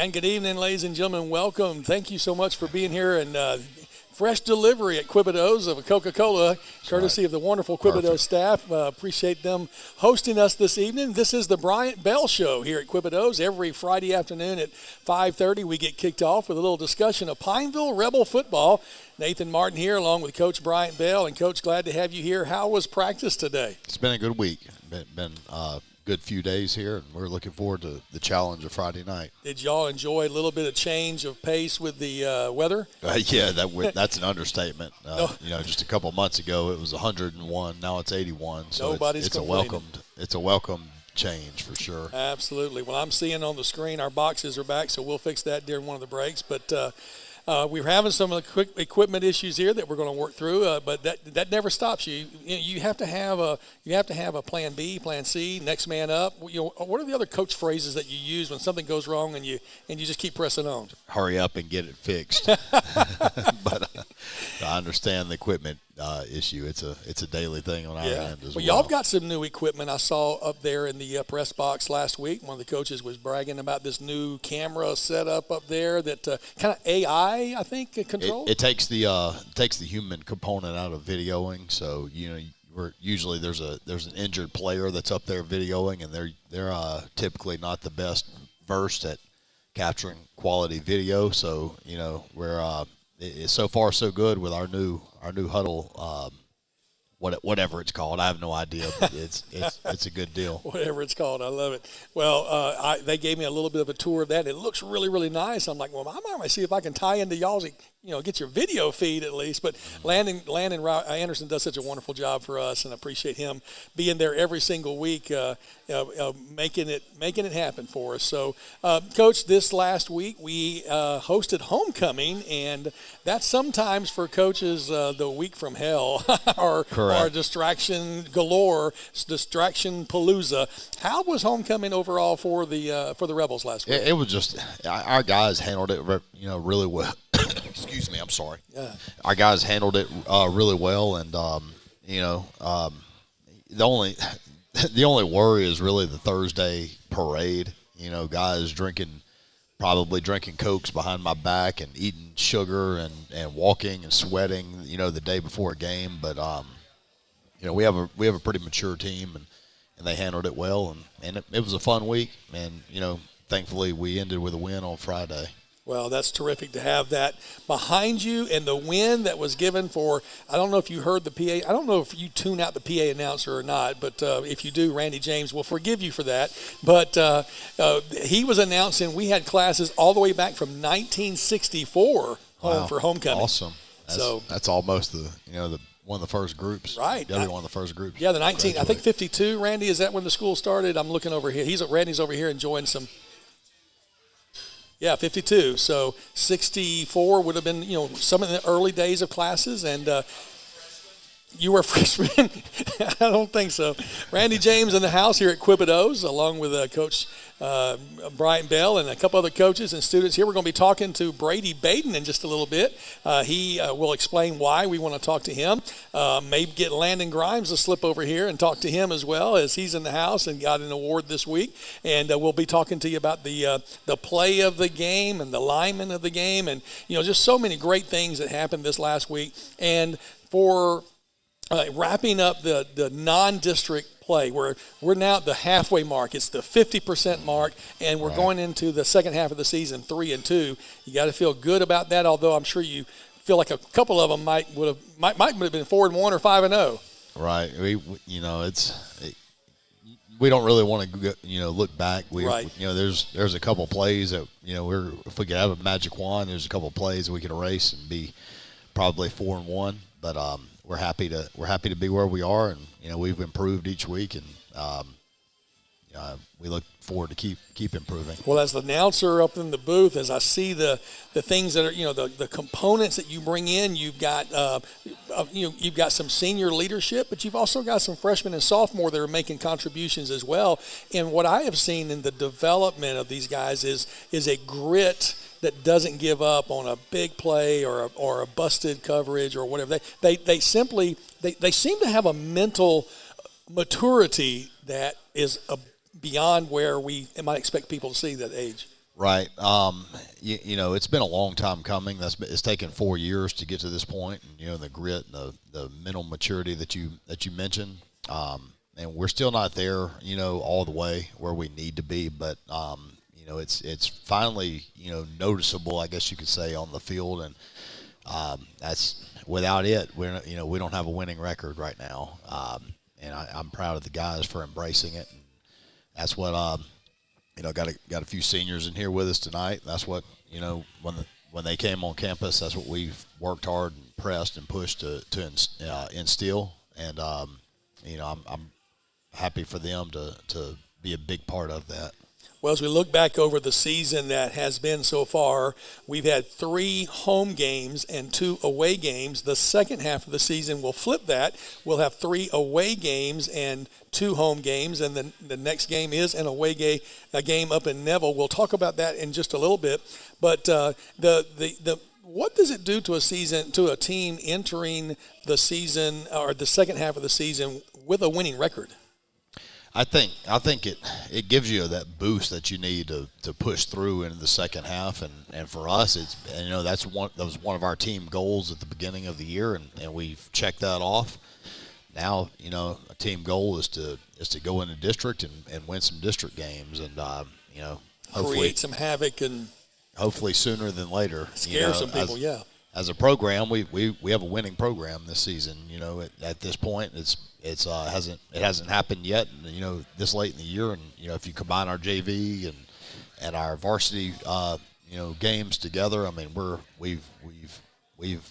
And good evening, ladies and gentlemen. Welcome. Thank you so much for being here. And fresh delivery at Quebedeaux of a Coca-Cola, courtesy of the wonderful Quebedeaux staff. Appreciate them hosting us this evening. This is the Bryant Bell Show here at Quebedeaux. Every Friday afternoon at 5:30, we get kicked off with a little discussion of Pineville Rebel football. Nathan Martin here along with Coach Bryant Bell. And, Coach, glad to have you here. How was practice today? It's been a good week. Been good few days here, and we're looking forward to the challenge of Friday night. Did y'all enjoy a little bit of change of pace with the weather? Yeah, that's an understatement. Just a couple months ago it was 101, now it's 81. So Nobody's complaining. It's a welcome change for sure. Absolutely. Well, I'm seeing on the screen our boxes are back, so we'll fix that during one of the breaks. But We're having some quick equipment issues here that we're going to work through, but that never stops you. You have to have a plan B, plan C, next man up. What are the other coach phrases that you use when something goes wrong and you just keep pressing on? Hurry up and get it fixed. But I understand the equipment issue. It's a daily thing on our end as well. Y'all have got some new equipment. I saw up there in the press box last week. One of the coaches was bragging about this new camera setup up there that kind of AI, I think, control. It takes the human component out of videoing. So usually there's an injured player that's up there videoing, and they're typically not the best versed at capturing quality video. So we're it's so far so good with our new huddle, whatever it's called. I have no idea, but it's a good deal. Whatever it's called, I love it. Well, they gave me a little bit of a tour of that. It looks really, really nice. I'm like, well, I might see if I can tie into y'all's, get your video feed at least. But Landon Anderson does such a wonderful job for us, and I appreciate him being there every single week, making it happen for us. So, Coach, this last week we hosted homecoming, and that's sometimes for coaches the week from hell or distraction galore, distraction palooza. How was homecoming overall for the Rebels last week? It was just our guys handled it really well. Excuse me, I'm sorry. Yeah. Our guys handled it really well, and the only worry is really the Thursday parade. Guys probably drinking Cokes behind my back and eating sugar and walking and sweating, the day before a game. But we have a pretty mature team, and they handled it well, and it was a fun week, and thankfully we ended with a win on Friday. Well, that's terrific to have that behind you, and the win that was given for, I don't know if you heard the PA, I don't know if you tune out the PA announcer or not, but if you do, Randy James will forgive you for that. But he was announcing we had classes all the way back from 1964 for homecoming. Awesome. That's almost one of the first groups. Right. One of the first groups. Yeah, I think 52, Randy, is that when the school started? I'm looking over here. Randy's over here enjoying some. Yeah, 52. So 64 would have been, some of the early days of classes, and you were a freshman? I don't think so. Randy James in the house here at Quebedeaux, along with Coach Bryant Bell and a couple other coaches and students here. We're going to be talking to Brady Baden in just a little bit. He will explain why we want to talk to him. Maybe get Landon Grimes to slip over here and talk to him as well, as he's in the house and got an award this week. And we'll be talking to you about the play of the game and the lineman of the game, and just so many great things that happened this last week. And for wrapping up the non-district play, we're now at the halfway mark. It's the 50% mark, and we're going into the second half of the season 3-2. You got to feel good about that, although I'm sure you feel like a couple of them might have been 4-1 or 5-0. Right. We don't really want to look back. There's a couple plays that if we could have a magic wand, there's a couple plays that we could erase and be probably 4-1. But we're happy to be where we are, and we've improved each week, and we look forward to keep improving. Well, as the announcer up in the booth, as I see the things that are the components that you bring in, you've got you've got some senior leadership, but you've also got some freshmen and sophomore that are making contributions as well. And what I have seen in the development of these guys is a grit that doesn't give up on a big play or a busted coverage or whatever. They seem to have a mental maturity that is beyond where we might expect people to see that age. Right. It's been a long time coming. It's taken 4 years to get to this point, and the grit and the mental maturity that you mentioned. And we're still not there, all the way where we need to be, but it's finally, noticeable, I guess you could say, on the field, and that's without it, we don't have a winning record right now. And I'm proud of the guys for embracing it. And that's what got a few seniors in here with us tonight. That's what when they came on campus, that's what we've worked hard and pressed and pushed to instill. And I'm happy for them to be a big part of that. Well, as we look back over the season that has been so far, we've had 3 home games and 2 away games. The second half of the season will flip that. We'll have 3 away games and 2 home games, and then the next game is an away a game up in Neville. We'll talk about that in just a little bit. But what does it do to a team entering the season or the second half of the season with a winning record? I think it gives you that boost that you need to push through into the second half, and for us, that was one of our team goals at the beginning of the year, and we've checked that off. Now a team goal is to go into district and win some district games, and hopefully create some havoc and hopefully sooner than later. Scare some people, As a program, we have a winning program this season. At this point, it hasn't happened yet. And, this late in the year, and if you combine our JV and our varsity, games together, I mean, we've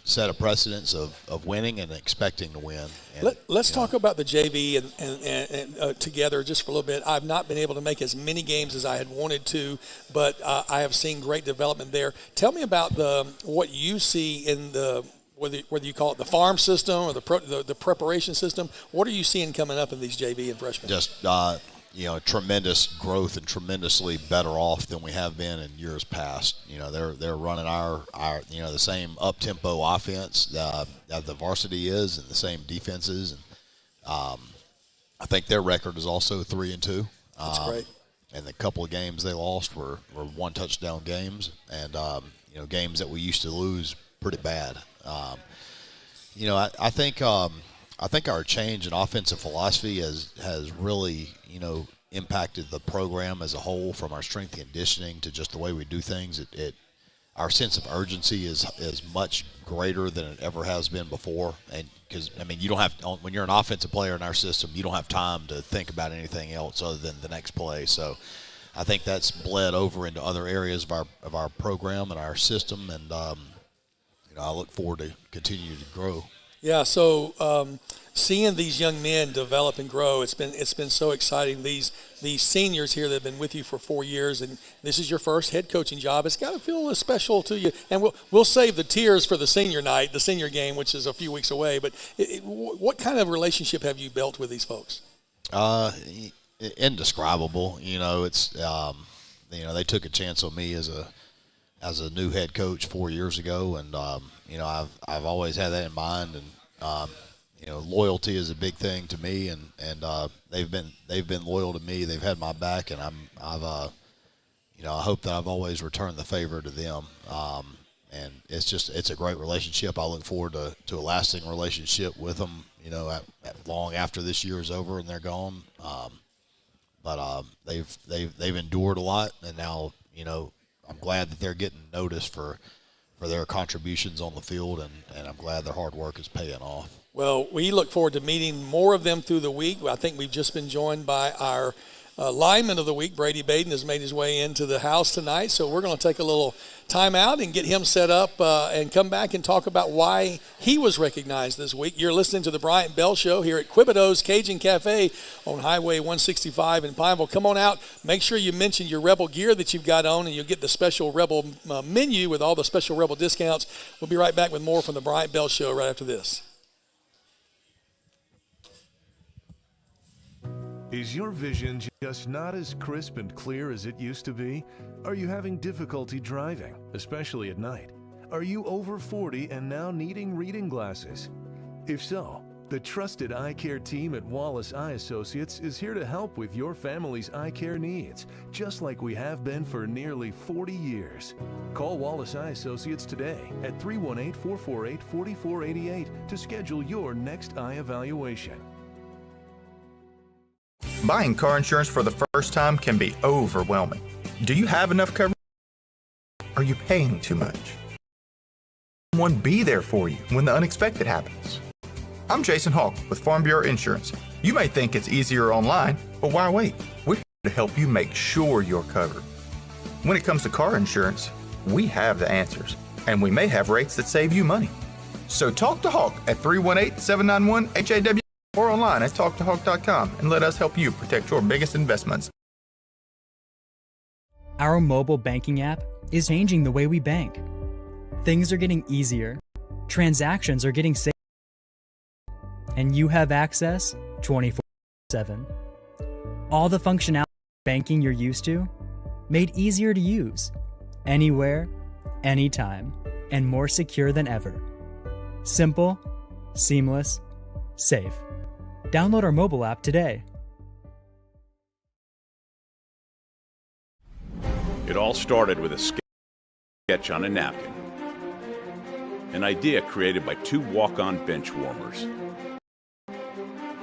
set a precedence of winning and expecting to win. And, Let's talk about the JV and together just for a little bit. I've not been able to make as many games as I had wanted to, but I have seen great development there. Tell me about what you see in the whether you call it the farm system or the preparation system. What are you seeing coming up in these JV and freshmen? Just tremendous growth and tremendously better off than we have been in years past. They're running our the same up-tempo offense that the varsity is, and the same defenses. And I think their record is also 3-2. That's great. And the couple of games they lost were 1-touchdown games, and games that we used to lose pretty bad. I think our change in offensive philosophy has really, impacted the program as a whole, from our strength and conditioning to just the way we do things. Our sense of urgency is much greater than it ever has been before. And because, you don't have, when you're an offensive player in our system, you don't have time to think about anything else other than the next play. So I think that's bled over into other areas of our program and our system. And, I look forward to continue to grow. Yeah, so seeing these young men develop and grow, it's been so exciting. These seniors here that have been with you for 4 years, and this is your first head coaching job. It's got to feel a little special to you. And we'll save the tears for the senior night, the senior game, which is a few weeks away. But what kind of relationship have you built with these folks? Indescribable. It's they took a chance on me as a new head coach 4 years ago, and I've always had that in mind, and loyalty is a big thing to me, and they've been loyal to me. They've had my back, and I hope that I've always returned the favor to them. And it's a great relationship. I look forward to a lasting relationship with them. Long after this year is over and they're gone. But they've endured a lot, and now I'm glad that they're getting noticed for their contributions on the field, and I'm glad their hard work is paying off. Well, we look forward to meeting more of them through the week. I think we've just been joined by our lineman of the week. Brady Baden has made his way into the house tonight, so we're going to take a little time out and get him set up and come back and talk about why he was recognized this week. You're listening to the Bryant Bell Show here at Quebedeaux's Cajun Cafe on Highway 165 in Pineville. Come on out. Make sure you mention your Rebel gear that you've got on, and you'll get the special Rebel menu with all the special Rebel discounts. We'll be right back with more from the Bryant Bell Show right after this. Is your vision just not as crisp and clear as it used to be? Are you having difficulty driving, especially at night? Are you over 40 and now needing reading glasses? If so, the trusted eye care team at Wallace Eye Associates is here to help with your family's eye care needs, just like we have been for nearly 40 years. Call Wallace Eye Associates today at 318-448-4488 to schedule your next eye evaluation. Buying car insurance for the first time can be overwhelming. Do you have enough coverage? Are you paying too much? Someone be there for you when the unexpected happens. I'm Jason Hawk with Farm Bureau Insurance. You may think it's easier online, but why wait? We're here to help you make sure you're covered. When it comes to car insurance, we have the answers, and we may have rates that save you money. So talk to Hawk at 318-791-HAW or online at talktohawk.com and let us help you protect your biggest investments. Our mobile banking app is changing the way we bank. Things are getting easier, transactions are getting safer, and you have access 24/7. All the functionality of banking you're used to, made easier to use, anywhere, anytime, and more secure than ever. Simple, seamless, safe. Download our mobile app today. It all started with a sketch on a napkin. An idea created by two walk-on bench warmers.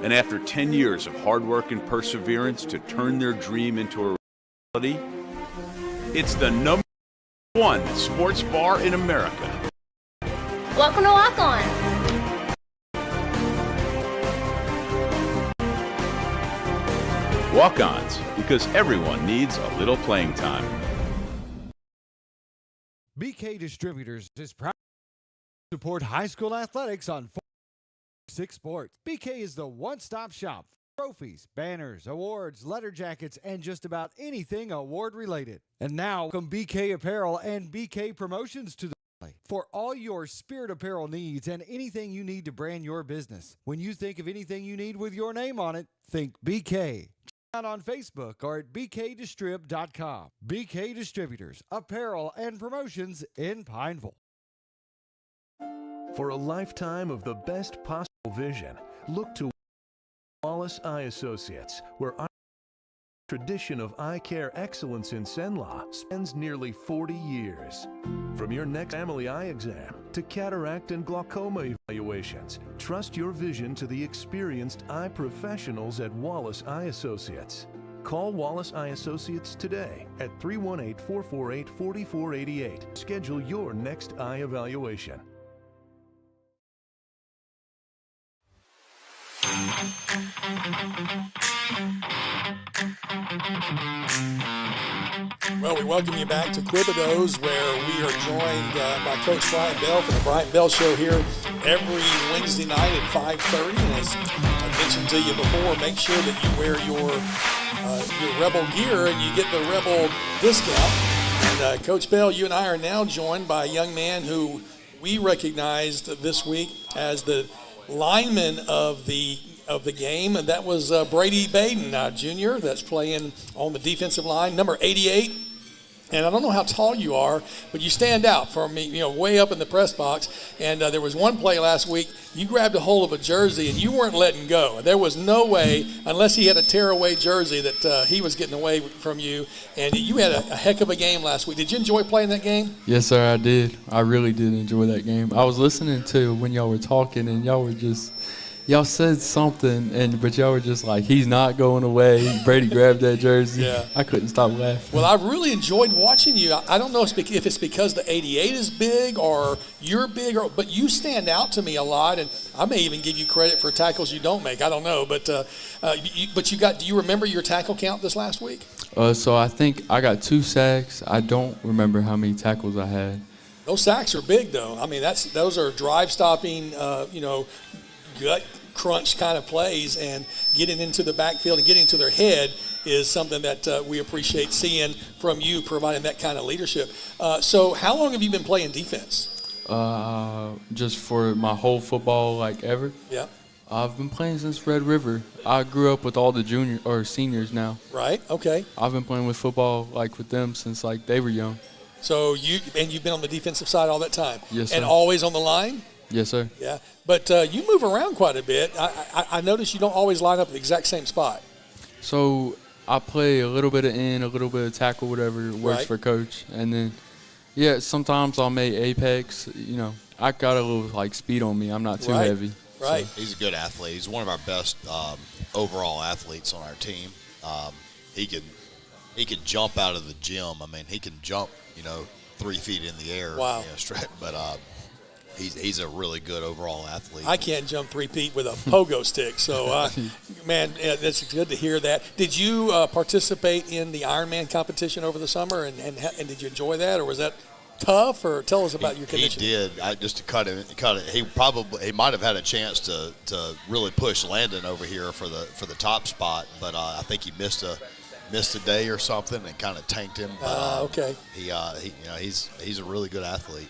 And after 10 years of hard work and perseverance to turn their dream into a reality, it's the #1 sports bar in America. Welcome to Walk On. Walk-ons, because everyone needs a little playing time. BK Distributors is proud to support high school athletics on 446Sports. BK is the one-stop shop for trophies, banners, awards, letter jackets, and just about anything award-related. And now, welcome BK Apparel and BK Promotions to the family for all your spirit apparel needs and anything you need to brand your business. When you think of anything you need with your name on it, think BK. Out on Facebook or at bkdistrib.com. BK Distributors, apparel and promotions in Pineville. For a lifetime of the best possible vision, look to Wallace Eye Associates, where our tradition of eye care excellence in Cenla spans nearly 40 years. From your next family eye exam to cataract and glaucoma evaluations, trust your vision to the experienced eye professionals at Wallace Eye Associates. Call Wallace Eye Associates today at 318-448-4488. Schedule your next eye evaluation. Well, we welcome you back to Quebedeaux, where we are joined by Coach Bryant Bell from the Bryant Bell Show here every Wednesday night at 5:30. And as I mentioned to you before, make sure that you wear your Rebel gear and you get the Rebel discount. And Coach Bell, you and I are now joined by a young man who we recognized this week as the lineman of the game, and that was Brady Baden, Jr., that's playing on the defensive line, number 88. And I don't know how tall you are, but you stand out from me, way up in the press box. And there was one play last week, you grabbed a hold of a jersey and you weren't letting go. There was no way, unless he had a tearaway jersey, that he was getting away from you. And you had a heck of a game last week. Did you enjoy playing that game? Yes, sir, I did. I really did enjoy that game. I was listening to when y'all were talking, and y'all said something, but y'all were just like, he's not going away. Brady grabbed that jersey. Yeah. I couldn't stop laughing. Well, I really enjoyed watching you. I don't know if it's because the 88 is big or you're big, but you stand out to me a lot, and I may even give you credit for tackles you don't make. I don't know, but do you remember your tackle count this last week? So I think I got 2 sacks. I don't remember how many tackles I had. Those sacks are big, though. I mean, those are drive-stopping, gut crunch kind of plays, and getting into the backfield and getting to their head is something that we appreciate seeing from you, providing that kind of leadership. So how long have you been playing defense? Just for my whole football, ever. Yeah. I've been playing since Red River. I grew up with all the seniors now. Right, okay. I've been playing with football, with them since, they were young. So you've been on the defensive side all that time? Yes, sir. And always on the line? Yes, sir. Yeah, but you move around quite a bit. I notice you don't always line up at the exact same spot. So I play a little bit of end, a little bit of tackle, whatever works for coach. And then, sometimes I'll make apex. I got a little, speed on me. I'm not too heavy. Right. So he's a good athlete. He's one of our best overall athletes on our team. He can jump out of the gym. I mean, he can jump, 3 feet in the air. Wow. Straight, but he's a really good overall athlete. I can't jump 3 feet with a pogo stick. So, man, that's good to hear that. Did you participate in the Ironman competition over the summer, and did you enjoy that, or was that tough? Or tell us about your condition. He did. Just to cut it. He might have had a chance to really push Landon over here for the top spot, but I think he missed a missed a day or something and kind of tanked him. Okay. He's a really good athlete.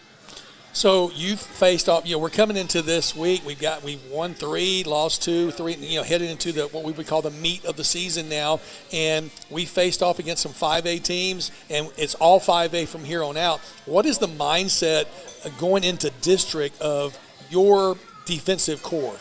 So you've faced off. We're coming into this week. We've won 3, lost 2, 3. Heading into what we would call the meat of the season now, and we faced off against some 5A teams, and it's all 5A from here on out. What is the mindset going into district of your defensive core?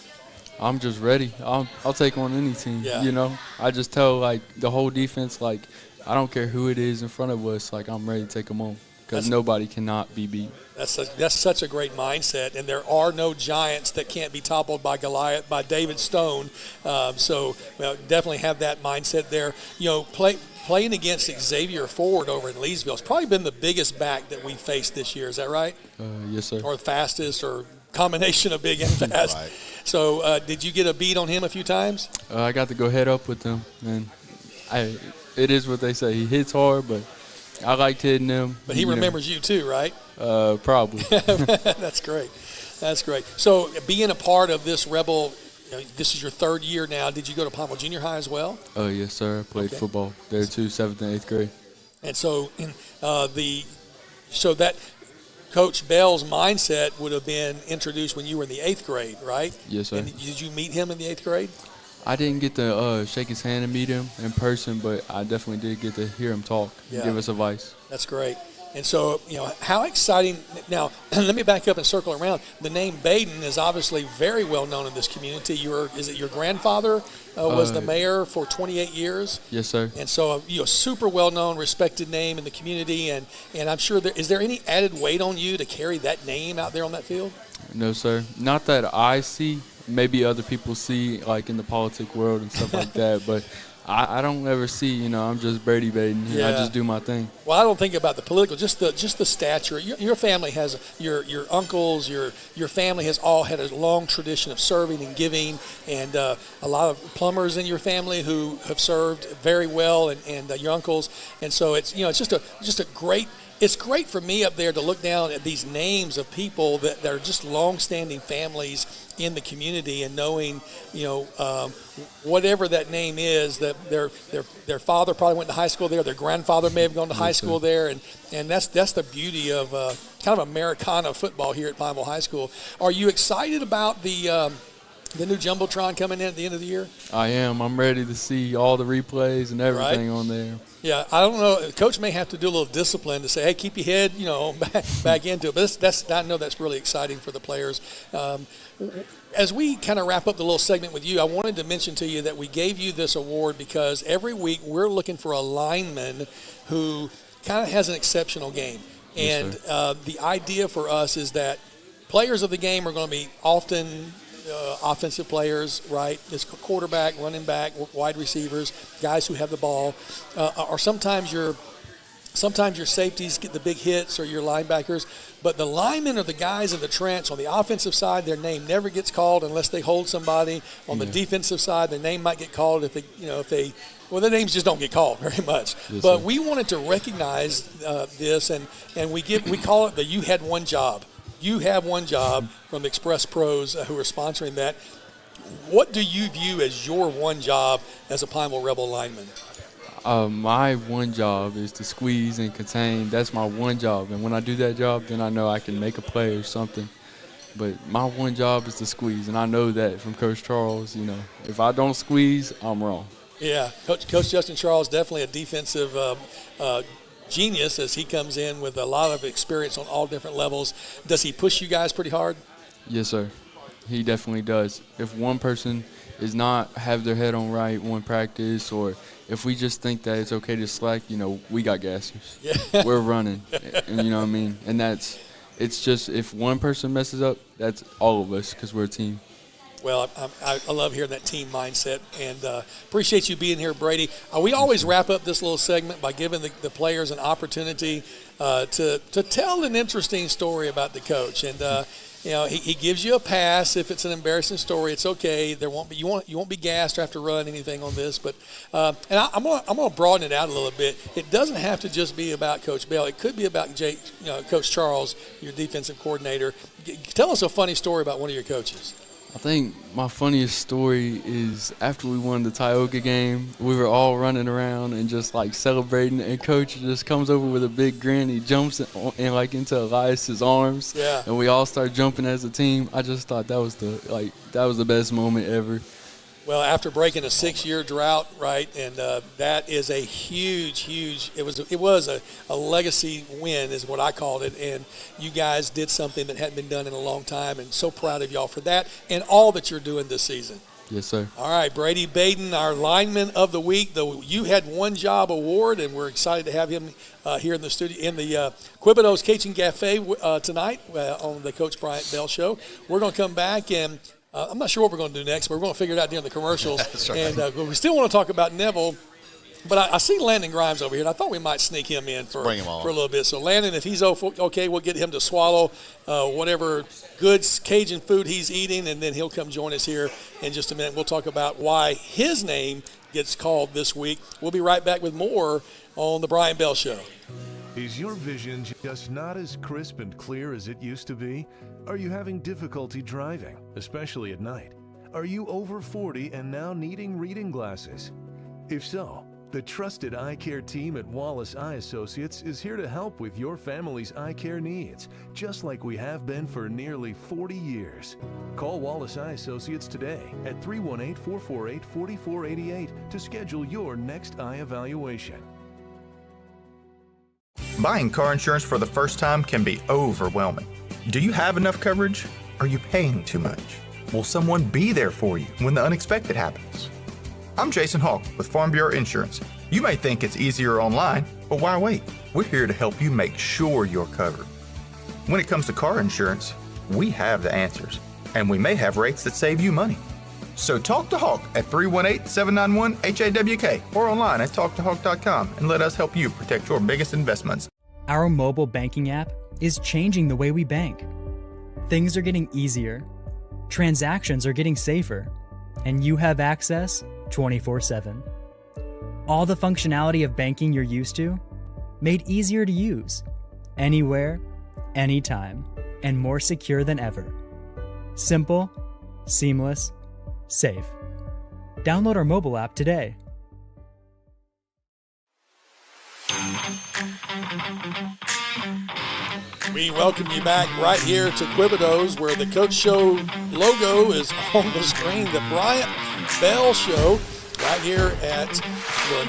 I'm just ready. I'll take on any team. Yeah. I just tell the whole defense I don't care who it is in front of us. I'm ready to take them on because nobody cannot be beat. That's such a great mindset, and there are no giants that can't be toppled by Goliath, by David Stone. So definitely have that mindset there. Playing against Xavier Ford over in Leesville has probably been the biggest back that we faced this year. Is that right? Yes, sir. Or the fastest, or combination of big and fast. Right. So did you get a beat on him a few times? I got to go head up with him, and it is what they say. He hits hard, but I liked hitting him. But he remembers you too, right? Probably. That's great. That's great. So being a part of this Rebel, this is your 3rd year now. Did you go to Pineville Junior High as well? Yes, sir. I played football there too, 7th and 8th grade. And so so that Coach Bell's mindset would have been introduced when you were in the 8th grade, right? Yes, sir. And did you meet him in the 8th grade? I didn't get to shake his hand and meet him in person, but I definitely did get to hear him talk and give us advice. That's great. And so, how exciting. Now, let me back up and circle around. The name Baden is obviously very well known in this community. Is it your grandfather was the mayor for 28 years? Yes, sir. And so, super well known, respected name in the community. And I'm sure is there any added weight on you to carry that name out there on that field? No, sir. Not that I see. Maybe other people see, in the politic world and stuff like that, but I don't ever see, I'm just Brady Baden. I just do my thing. Well, I don't think about the political, just the stature. Your family has, your uncles, your family has all had a long tradition of serving and giving, and a lot of plumbers in your family who have served very well, and your uncles. And so it's, it's just a great. It's great for me up there to look down at these names of people that are just long-standing families in the community, and knowing, whatever that name is, that their father probably went to high school there, their grandfather may have gone to high school there, and that's the beauty of kind of Americana football here at Pineville High School. Are you excited about the new Jumbotron coming in at the end of the year? I am. I'm ready to see all the replays and everything on there. Yeah, I don't know. Coach may have to do a little discipline to say, hey, keep your head, back into it. But I know that's really exciting for the players. As we kind of wrap up the little segment with you, I wanted to mention to you that we gave you this award because every week we're looking for a lineman who kind of has an exceptional game. And the idea for us is that players of the game are going to be often offensive players, right? It's quarterback, running back, wide receivers, guys who have the ball, or sometimes your safeties get the big hits, or your linebackers. But the linemen are the guys in the trench. On the offensive side, their name never gets called unless they hold somebody. On the defensive side, their name might get called if their names just don't get called very much. Yes, but sir. we wanted to recognize this, and we call it the "You Had One Job." You have one job from Express Pros who are sponsoring that. What do you view as your one job as a Pineville Rebel lineman? My one job is to squeeze and contain. That's my one job. And when I do that job, then I know I can make a play or something. But my one job is to squeeze, and I know that from Coach Charles. If I don't squeeze, I'm wrong. Yeah, Coach Justin Charles, definitely a defensive genius as he comes in with a lot of experience on all different levels. Does he push you guys pretty hard? Yes, sir. He definitely does. If one person is not have their head on right one practice, or if we just think that it's okay to slack, we got gassers. Yeah. We're running, and you know what I mean? And it's just if one person messes up, that's all of us because we're a team. Well, I love hearing that team mindset, and appreciate you being here, Brady. We always wrap up this little segment by giving the players an opportunity to tell an interesting story about the coach. And he gives you a pass if it's an embarrassing story. It's okay. There won't be you won't be gassed or have to run anything on this. But and I'm gonna broaden it out a little bit. It doesn't have to just be about Coach Bell. It could be about Coach Charles, your defensive coordinator. Tell us a funny story about one of your coaches. I think my funniest story is after we won the Tioga game, we were all running around and just like celebrating, and Coach just comes over with a big grin. He jumps in like into Elias's arms, and we all start jumping as a team. I just thought that was the best moment ever. Well, after breaking a 6-year drought, right, and that is a huge. It was a legacy win, is what I called it, and you guys did something that hadn't been done in a long time, and so proud of y'all for that and all that you're doing this season. Yes, sir. All right, Brady Baden, our lineman of the week. The You Had One Job award, and we're excited to have him here in the studio in the Quebedeaux Cajun Cafe tonight on the Coach Bryant Bell Show. We're going to come back and. I'm not sure what we're going to do next, but we're going to figure it out during the commercials. That's right. And we still want to talk about Neville, but I see Landon Grimes over here, and I thought we might sneak him in for a little bit. So, Landon, if he's okay, we'll get him to swallow whatever good Cajun food he's eating, and then he'll come join us here in just a minute. We'll talk about why his name gets called this week. We'll be right back with more on the Bryant Bell Show. Is your vision just not as crisp and clear as it used to be? Are you having difficulty driving, especially at night? Are you over 40 and now needing reading glasses? If so, the trusted eye care team at Wallace Eye Associates is here to help with your family's eye care needs, just like we have been for nearly 40 years. Call Wallace Eye Associates today at 318-448-4488 to schedule your next eye evaluation. Buying car insurance for the first time can be overwhelming. Do you have enough coverage? Are you paying too much? Will someone be there for you when the unexpected happens? I'm Jason Hawk with Farm Bureau Insurance. You may think it's easier online, but why wait? We're here to help you make sure you're covered. When it comes to car insurance, we have the answers, and we may have rates that save you money. So talk to Hawk at 318-791-HAWK or online at talktohawk.com and let us help you protect your biggest investments. Our mobile banking app is changing the way we bank. Things are getting easier, transactions are getting safer, and you have access 24/7. All the functionality of banking you're used to, made easier to use, anywhere, anytime, and more secure than ever. Simple, seamless, safe. Download our mobile app today. We welcome you back right here to Quebedeaux, where the Coach Show logo is on the screen. The Bryant Bell Show, right here at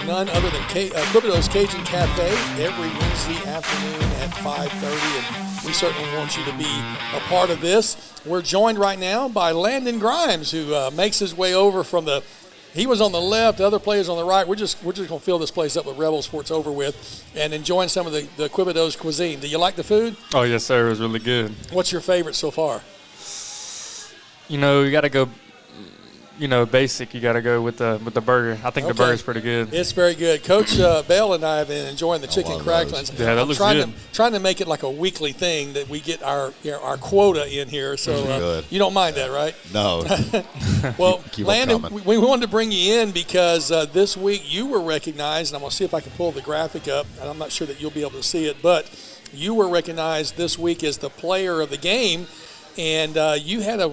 none other than Quebedeaux Cajun Cafe every Wednesday afternoon at 5:30, and we certainly want you to be a part of this. We're joined right now by Landon Grimes, who makes his way over from the. He was on the left, the other players on the right. We're just going to fill this place up with Rebels before it's over with and enjoying some of the Quebedeaux cuisine. Do you like the food? Oh, yes, sir. It was really good. What's your favorite so far? You got to go, basic. You got to go with the burger. I think the burger's pretty good. It's very good. Coach Bell and I have been enjoying the chicken cracklings. Yeah, that looks good. Trying to make it like a weekly thing that we get our quota in here. So you don't mind that, right? No. Well, Landon, we wanted to bring you in because this week you were recognized, and I'm going to see if I can pull the graphic up, and I'm not sure that you'll be able to see it, but you were recognized this week as the player of the game. And you had a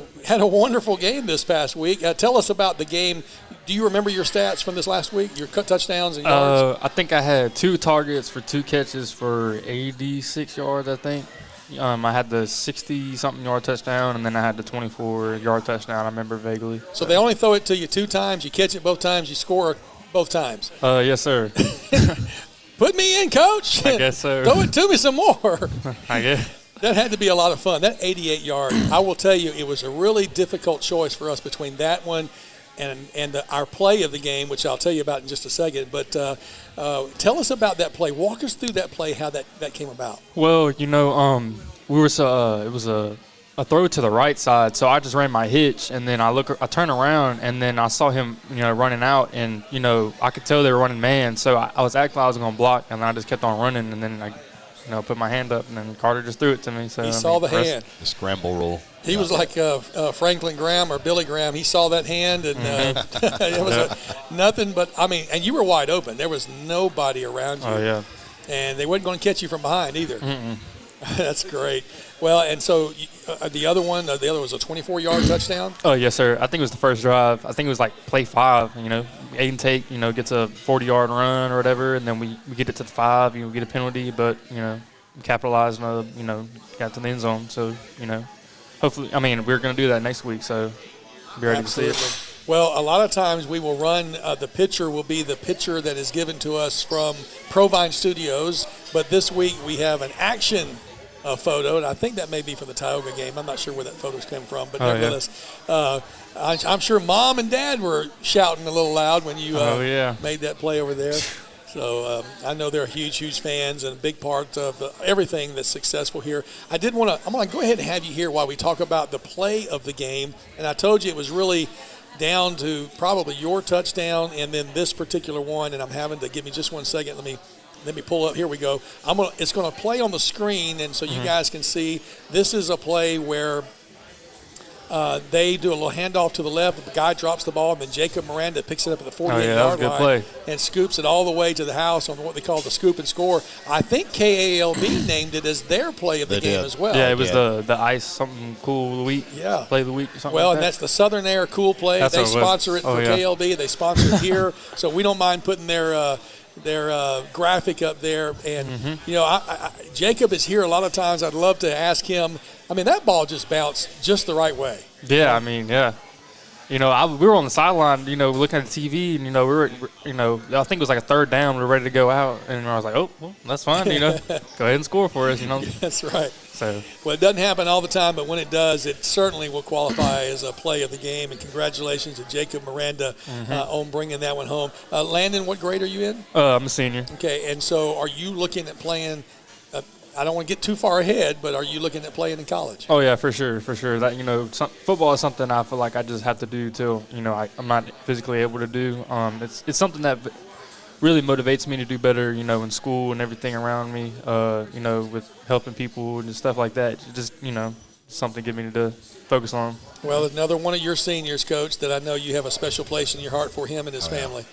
wonderful game this past week. Tell us about the game. Do you remember your stats from this last week, your touchdowns and yards? I think I had 2 targets for 2 catches for 86 yards, I think. I had the 60-something yard touchdown, and then I had the 24-yard touchdown, I remember vaguely. So they only throw it to you 2 times. You catch it both times. You score both times. Yes, sir. Put me in, Coach. I guess so. Throw it to me some more. I guess. That had to be a lot of fun. That 88-yard, I will tell you, it was a really difficult choice for us between that one and our play of the game, which I'll tell you about in just a second. But tell us about that play. Walk us through that play, how that came about. Well, we were it was a throw to the right side, so I just ran my hitch, and then I turn around, and then I saw him, running out, and I could tell they were running man, so I was acting like I was going to block, and then I just kept on running, and then I put my hand up, and then Carter just threw it to me. So he saw the hand. The scramble rule. He was like Franklin Graham or Billy Graham. He saw that hand, and it was nothing but, and you were wide open. There was nobody around you. Oh, yeah. And they weren't going to catch you from behind either. Mm-mm. That's great. Well, and so the other one was a 24-yard touchdown? Oh, yes, sir. I think it was the first drive. I think it was like play 5, Aiden Tate, gets a 40-yard run or whatever, and then we get it to the 5, we get a penalty, but, we capitalized on, got to the end zone. So, hopefully, we're going to do that next week, so be ready Absolutely. to see it. Well, a lot of times we will run, the picture will be the picture that is given to us from Provine Studios, but this week we have an action photo, and I think that may be from the Tioga game. I'm not sure where that photo's come from, but nevertheless, I'm sure Mom and Dad were shouting a little loud when you made that play over there. So I know they're huge fans and a big part of everything that's successful here. I'm going to go ahead and have you here while we talk about the play of the game, and I told you it was really down to probably your touchdown and then this particular one, and I'm having to give me just 1 second. Let me pull up. Here we go. It's going to play on the screen, and so you guys can see this is a play where they do a little handoff to the left. The guy drops the ball, and then Jacob Miranda picks it up at the 48-yard line play. And scoops it all the way to the house on what they call the scoop and score. I think KALB named it as their play of the game as well. Yeah, it was the ice something cool of the week. Yeah. Play of the week or something Well, like and that. that's the Southern Air Cool Play. They sponsor it for KLB. They sponsor it here. So we don't mind putting their graphic up there. And, Jacob is here a lot of times. I'd love to ask him. That ball just bounced just the right way. Yeah, we were on the sideline, looking at the TV, and, we were, I think it was like a third down. We were ready to go out. And I was like, oh, well, that's fine, go ahead and score for us, That's right. So. Well, it doesn't happen all the time, but when it does, it certainly will qualify as a play of the game. And congratulations to Jacob Miranda on bringing that one home. Landon, what grade are you in? I'm a senior. Okay, and so are you looking at playing I don't want to get too far ahead, but are you looking at playing in college? Oh, yeah, for sure. That, football is something I feel like I just have to do till, I'm not physically able to do. It's something that really motivates me to do better, in school and everything around me, with helping people and stuff like that. Just, something to get me to focus on. Well, another one of your seniors, Coach, that I know you have a special place in your heart for him and his family.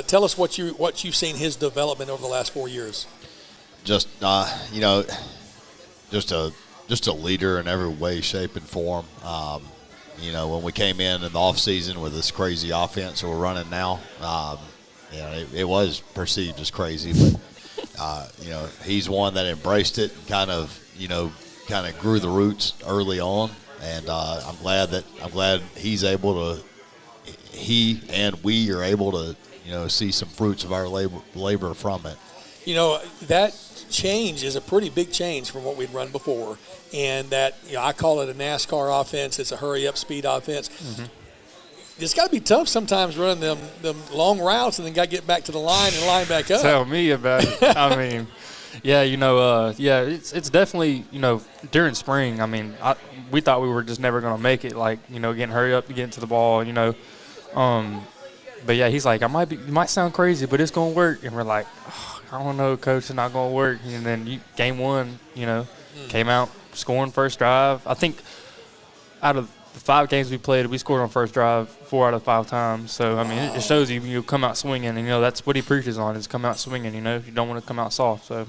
Tell us what you've seen his development over the last 4 years. Just just a leader in every way, shape, and form. When we came in the off season with this crazy offense we're running now, it was perceived as crazy, but he's one that embraced it and kind of grew the roots early on, and I'm glad he and we are able to see some fruits of our labor from it. That change is a pretty big change from what we'd run before. And that, I call it a NASCAR offense. It's a hurry-up speed offense. Mm-hmm. It's got to be tough sometimes running them long routes and then got to get back to the line and line back up. Tell me about it. It's definitely, during spring, we thought we were just never going to make it, getting hurry up to get into the ball, but yeah, he's like, it might sound crazy, but it's going to work. And we're like, I don't know, Coach, it's not going to work. And then game one, came out scoring first drive. I think out of the 5 games we played, we scored on first drive 4 out of 5 times. So, it shows you come out swinging. And, that's what he preaches on is come out swinging, you don't want to come out soft. So,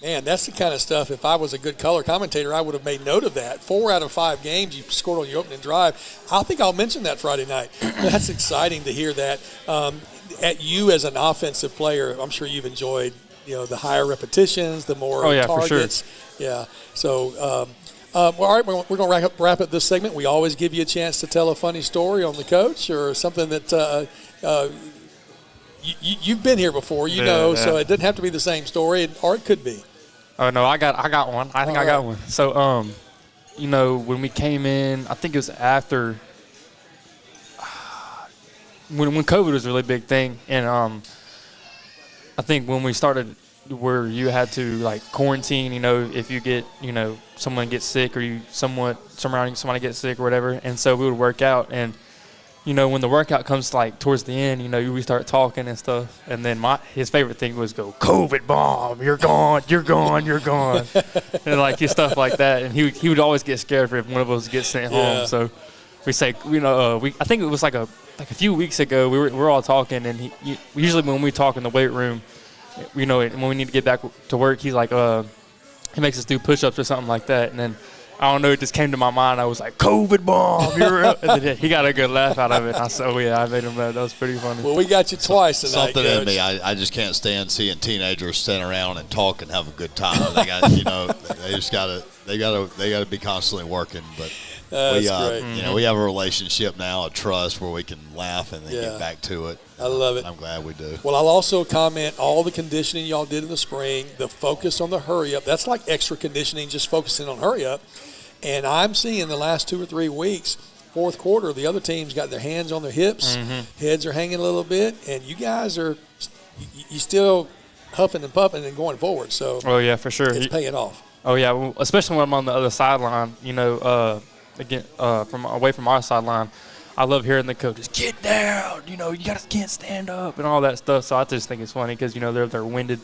man, that's the kind of stuff, if I was a good color commentator, I would have made note of that. 4 out of 5 games you scored on your opening drive. I think I'll mention that Friday night. That's exciting to hear that. At you as an offensive player, I'm sure you've enjoyed, the higher repetitions, the more targets. For sure. Yeah. So, all right, we're going to wrap up this segment. We always give you a chance to tell a funny story on the coach or something that you've been here before, so it doesn't have to be the same story, or it could be. Oh, no, I got one. I think I got one. So, when we came in, I think it was after when COVID was a really big thing, and I think when we started where you had to quarantine, if you get, someone gets sick or surrounding somebody gets sick or whatever, and so we would work out, and when the workout comes towards the end, we start talking and stuff, and then his favorite thing was go, COVID bomb, you're gone, and stuff like that, and he would always get scared if one of us gets sent home. So we say, I think it was like a few weeks ago, we were all talking, and usually when we talk in the weight room, when we need to get back to work, he's like, he makes us do push-ups or something like that, and then I don't know, it just came to my mind. I was like, COVID bomb. And then he got a good laugh out of it. And I said, oh, yeah, I made him mad. That was pretty funny. Well, we got you twice tonight, Something Coach. in me, I just can't stand seeing teenagers stand around and talk and have a good time. They got, they just they gotta be constantly working. But That's great. we have a relationship now, a trust where we can laugh and then get back to it. I love it. I'm glad we do. Well, I'll also comment all the conditioning y'all did in the spring, the focus on the hurry up. That's like extra conditioning, just focusing on hurry up. And I'm seeing the last 2 or 3 weeks, fourth quarter, the other team's got their hands on their hips, heads are hanging a little bit, and you guys are you still huffing and puffing and going forward. So oh, yeah, for sure. It's paying off. Oh, yeah, well, especially when I'm on the other sideline, from away from our sideline. I love hearing the coaches, get down, you guys can't stand up and all that stuff. So I just think it's funny because, they're winded.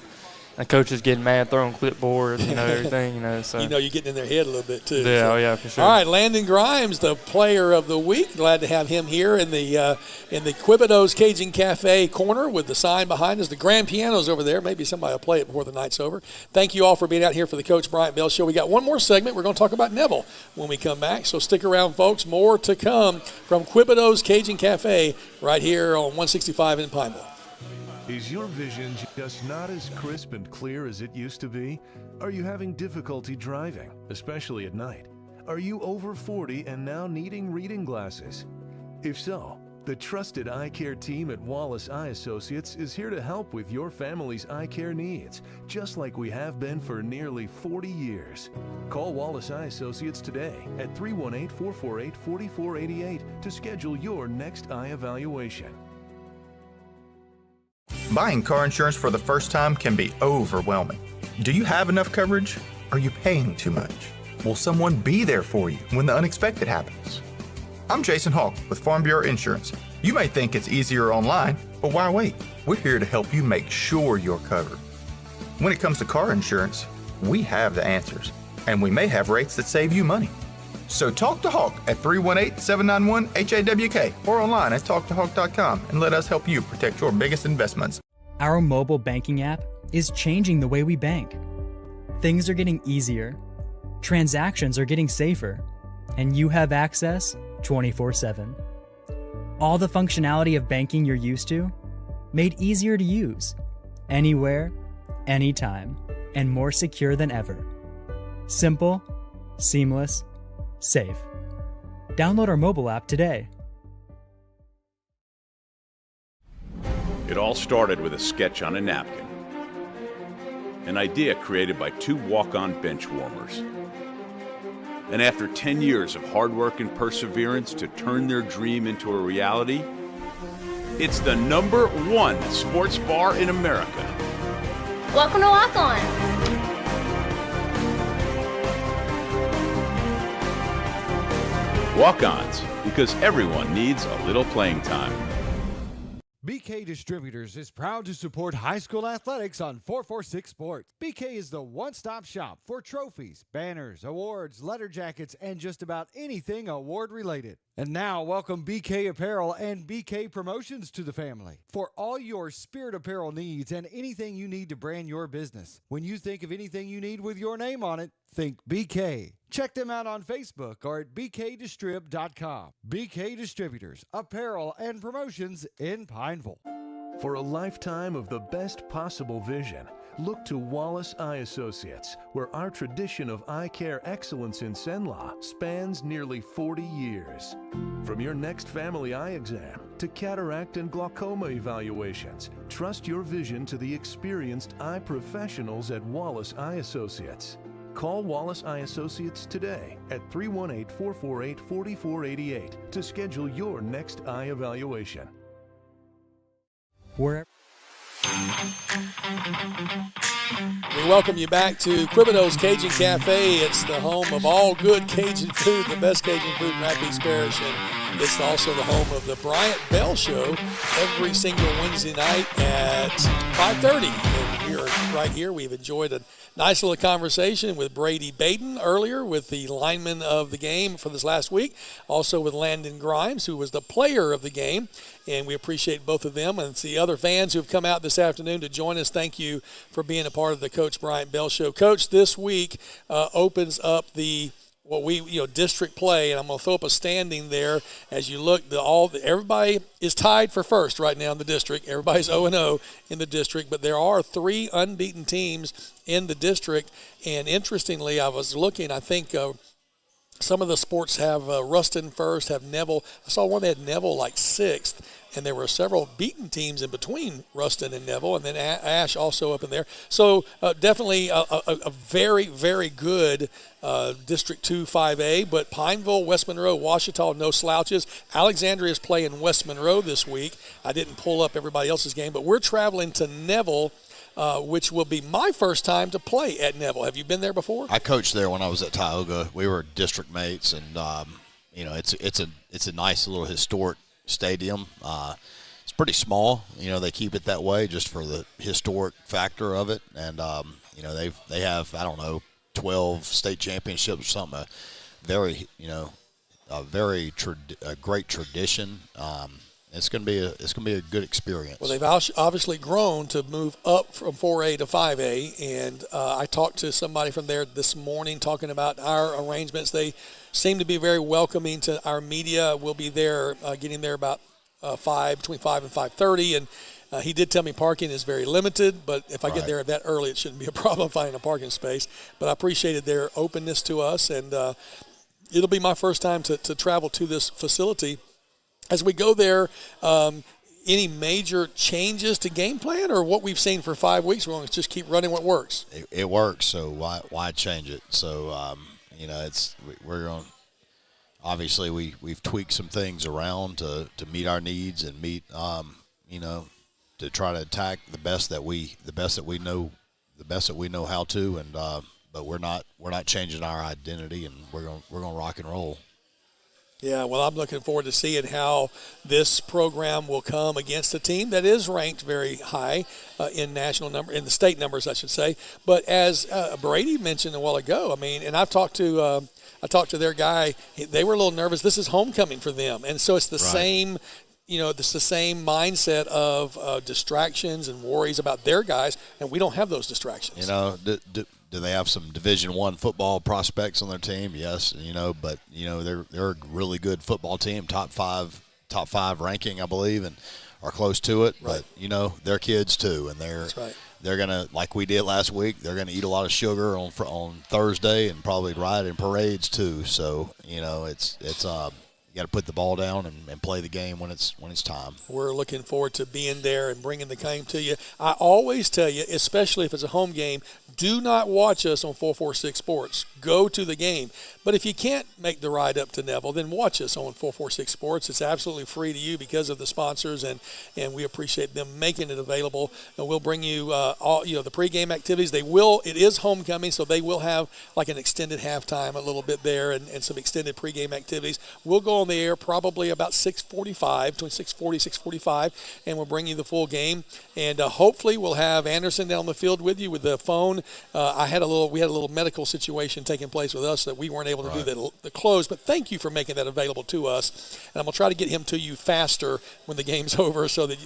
And coaches getting mad, throwing clipboards, everything, So you're getting in their head a little bit too. Yeah, so. Oh yeah, for sure. All right, Landon Grimes, the player of the week. Glad to have him here in the Quebedeaux Cajun Cafe corner with the sign behind us. The grand piano's over there. Maybe somebody will play it before the night's over. Thank you all for being out here for the Coach Bryant Bell Show. We got one more segment. We're going to talk about Neville when we come back. So stick around, folks. More to come from Quebedeaux Cajun Cafe right here on 165 in Pineville. Is your vision just not as crisp and clear as it used to be? Are you having difficulty driving, especially at night? Are you over 40 and now needing reading glasses? If so, the trusted eye care team at Wallace Eye Associates is here to help with your family's eye care needs, just like we have been for nearly 40 years. Call Wallace Eye Associates today at 318-448-4488 to schedule your next eye evaluation. Buying car insurance for the first time can be overwhelming. Do you have enough coverage? Are you paying too much? Will someone be there for you when the unexpected happens? I'm Jason Hawk with Farm Bureau Insurance. You may think it's easier online, but why wait? We're here to help you make sure you're covered. When it comes to car insurance, we have the answers, and we may have rates that save you money. So talk to Hawk at 318-791-HAWK or online at talktohawk.com and let us help you protect your biggest investments. Our mobile banking app is changing the way we bank. Things are getting easier, transactions are getting safer, and you have access 24/7. All the functionality of banking you're used to, made easier to use, anywhere, anytime, and more secure than ever. Simple, seamless, safe. Download our mobile app today. It all started with a sketch on a napkin. An idea created by 2 walk-on bench warmers. And after 10 years of hard work and perseverance to turn their dream into a reality, it's the #1 sports bar in America. Welcome to Walk On. Walk-ons, because everyone needs a little playing time. BK Distributors is proud to support high school athletics on 446 Sports. BK is the one-stop shop for trophies, banners, awards, letter jackets, and just about anything award-related. And now, welcome BK Apparel and BK Promotions to the family for all your spirit apparel needs and anything you need to brand your business. When you think of anything you need with your name on it, think BK. Check them out on Facebook or at bkdistrib.com. BK Distributors, Apparel and Promotions in Pineville. For a lifetime of the best possible vision, look to Wallace Eye Associates, where our tradition of eye care excellence in Cenla spans nearly 40 years. From your next family eye exam to cataract and glaucoma evaluations, trust your vision to the experienced eye professionals at Wallace Eye Associates. Call Wallace Eye Associates today at 318-448-4488 to schedule your next eye evaluation. Wherever. We welcome you back to Quebedeaux's Cajun Cafe. It's the home of all good Cajun food, the best Cajun food in Rapides Parish. And It's also the home of the Bryant Bell Show every single Wednesday night at 5:30. And we are right here. We've enjoyed a nice little conversation with Brady Baden earlier with the lineman of the game for this last week. Also with Landon Grimes, who was the player of the game. And we appreciate both of them. And the other fans who have come out this afternoon to join us, thank you for being a part of the Coach Bryant Bell Show. Coach, this week opens up the district play, and I'm going to throw up a standing there as you look. Everybody is tied for first right now in the district. Everybody's 0-0 in the district, but there are 3 unbeaten teams in the district. And interestingly, I was looking, I think some of the sports have Ruston first, have Neville. I saw one that had Neville like 6th, and there were several beaten teams in between Ruston and Neville, and then Ash also up in there. So definitely a very, very good District 2 5A, but Pineville, West Monroe, Ouachita, no slouches. Alexandria is playing West Monroe this week. I didn't pull up everybody else's game, but we're traveling to Neville, which will be my first time to play at Neville. Have you been there before? I coached there when I was at Tioga. We were district mates, and it's a nice little historic stadium. It's pretty small. They keep it that way just for the historic factor of it, and they have 12 state championships or something. A great tradition. It's going to be a good experience. Well, they've obviously grown to move up from 4A to 5A, and I talked to somebody from there this morning talking about our arrangements. They seem to be very welcoming to our media. We'll be there, getting there about between 5 and 5:30, and he did tell me parking is very limited, but if I get there that early, it shouldn't be a problem finding a parking space. But I appreciated their openness to us, and it'll be my first time to travel to this facility. As we go there, any major changes to game plan, or what we've seen for 5 weeks, we're going to just keep running what works? It works, so why change it? So, we're going to – obviously we've tweaked some things around to meet our needs and meet, to try to attack the best that we know how to, and but we're not changing our identity, and we're going to rock and roll. Yeah, well, I'm looking forward to seeing how this program will come against a team that is ranked very high in the state numbers, I should say. But as Brady mentioned a while ago, and I've talked to their guy. They were a little nervous. This is homecoming for them, and so it's the same. It's the same mindset of distractions and worries about their guys, and we don't have those distractions. Do they have some Division I football prospects on their team? Yes, but they're a really good football team, top five ranking, I believe, and are close to it. Right. But they're kids too, and they're gonna, like we did last week, they're gonna eat a lot of sugar on Thursday and probably ride in parades too. So it's you got to put the ball down and play the game when it's time. We're looking forward to being there and bringing the game to you. I always tell you, especially if it's a home game, do not watch us on 446 Sports. Go to the game. But if you can't make the ride up to Neville, then watch us on 446 Sports. It's absolutely free to you because of the sponsors, and we appreciate them making it available. And we'll bring you all the pregame activities. It is homecoming, so they will have like an extended halftime a little bit there and some extended pregame activities. We'll go on the air probably about 6:45, between 6:40, 6:45, and we'll bring you the full game. And hopefully we'll have Anderson down the field with you with the phone. We had a little medical situation taking place with us that we weren't able to do the close, but thank you for making that available to us. And I'm going to try to get him to you faster when the game's over so that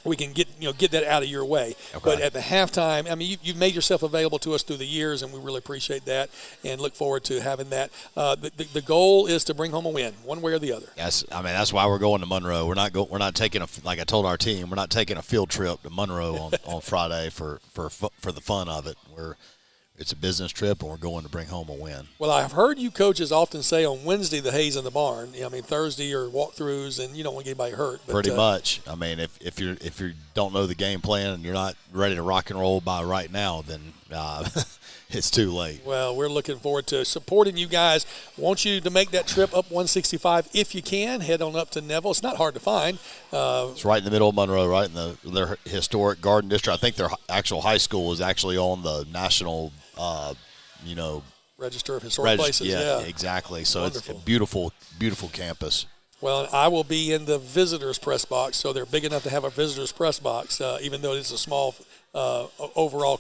we can get that out of your way. Okay. But at the halftime, you've made yourself available to us through the years, and we really appreciate that and look forward to having that. The goal is to bring home a win, one way or the other. Yes, that's why we're going to Monroe. We're not taking like I told our team, we're not taking a field trip to Monroe on Friday for the fun of it. It's a business trip, and we're going to bring home a win. Well, I've heard you coaches often say on Wednesday the hay's in the barn. Thursday are walkthroughs, and you don't want to get anybody hurt. But, pretty much. If you don't know the game plan and you're not ready to rock and roll by right now, then it's too late. Well, we're looking forward to supporting you guys. Want you to make that trip up 165 if you can. Head on up to Neville. It's not hard to find. It's right in the middle of Monroe, right in their historic Garden District. I think their actual high school is actually on the national Register of Historic Places. Yeah, exactly. So wonderful. It's a beautiful, beautiful campus. Well, I will be in the visitors press box, so they're big enough to have a visitors press box, even though it's a small overall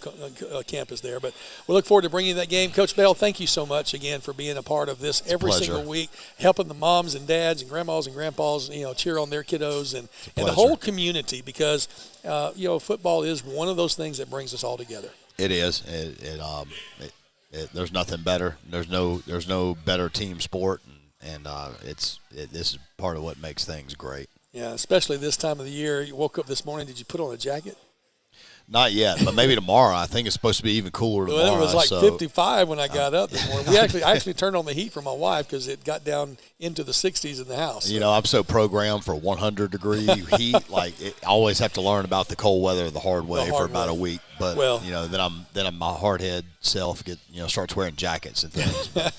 campus there. But we look forward to bringing you that game. Coach Bell, thank you so much again for being a part of this every single week, helping the moms and dads and grandmas and grandpas, cheer on their kiddos and the whole community, because football is one of those things that brings us all together. It is. There's nothing better. There's no better team sport, and this is part of what makes things great. Yeah, especially this time of the year. You woke up this morning. Did you put on a jacket? Not yet, but maybe tomorrow. I think it's supposed to be even cooler tomorrow. Well, it was like 55 when I got up this morning. I actually turned on the heat for my wife because it got down into the 60s in the house. I'm so programmed for 100-degree heat. Like, I always have to learn about the cold weather the hard way for about a week. But then my hardhead self starts wearing jackets and things. But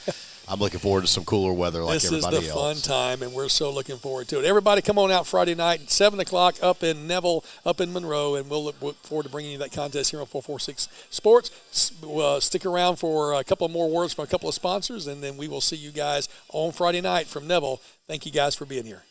I'm looking forward to some cooler weather like everybody else. This is the fun time, and we're so looking forward to it. Everybody come on out Friday night, 7 o'clock up in Neville, up in Monroe, and we'll look forward to bringing you that contest here on 446 Sports. Stick around for a couple more words from a couple of sponsors, and then we will see you guys on Friday night from Neville. Thank you guys for being here.